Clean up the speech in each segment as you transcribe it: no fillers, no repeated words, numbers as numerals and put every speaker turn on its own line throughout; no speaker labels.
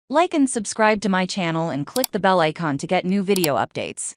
Like and subscribe to my channel and click the bell icon to get new video updates.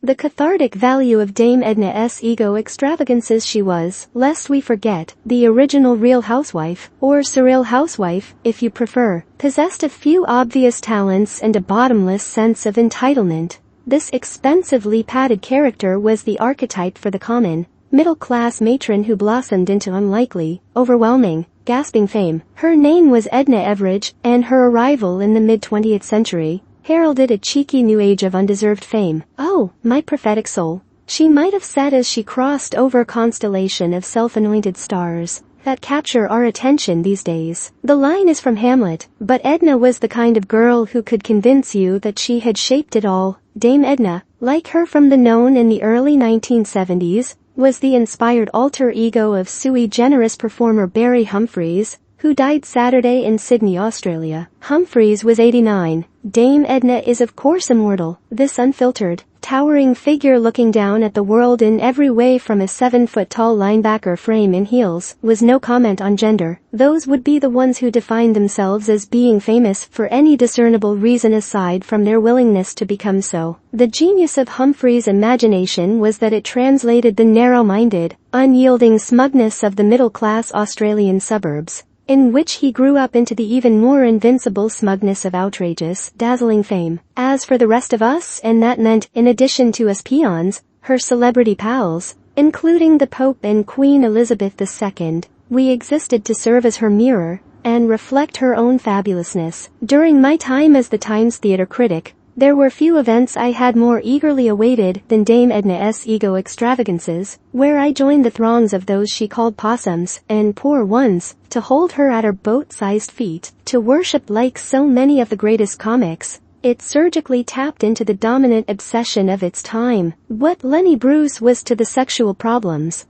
The cathartic value of Dame Edna's ego extravagances. She was, lest we forget, the original Real Housewife, or Surreal Housewife, if you prefer, possessed a few obvious talents and a bottomless sense of entitlement. This expensively padded character was the archetype for the common, middle-class matron who blossomed into unlikely, overwhelming, gasping fame. Her name was Edna Everidge, and her arrival in the mid-20th century heralded a cheeky new age of undeserved fame. "Oh, my prophetic soul," she might have said as she crossed over a constellation of self-anointed stars that capture our attention these days. The line is from Hamlet, but Edna was the kind of girl who could convince you that she had shaped it all. Dame Edna, like her from the known in the early 1970s, was the inspired alter ego of sui generis performer Barry Humphries, who died Saturday in Sydney, Australia. Humphries was 89. Dame Edna is of course immortal. This unfiltered, towering figure looking down at the world in every way from a 7-foot-tall linebacker frame in heels was no comment on gender. Those would be the ones who defined themselves as being famous for any discernible reason aside from their willingness to become so. The genius of Humphries' imagination was that it translated the narrow-minded, unyielding smugness of the middle-class Australian suburbs, in which he grew up, into the even more invincible smugness of outrageous, dazzling fame. As for the rest of us, and that meant, in addition to us peons, her celebrity pals, including the Pope and Queen Elizabeth II, we existed to serve as her mirror and reflect her own fabulousness. During my time as the Times theater critic, there were few events I had more eagerly awaited than Dame Edna's ego extravagances, where I joined the throngs of those she called possums and poor ones, to hold her at her boat-sized feet, to worship like so many of the greatest comics. It surgically tapped into the dominant obsession of its time, what Lenny Bruce was to the sexual problems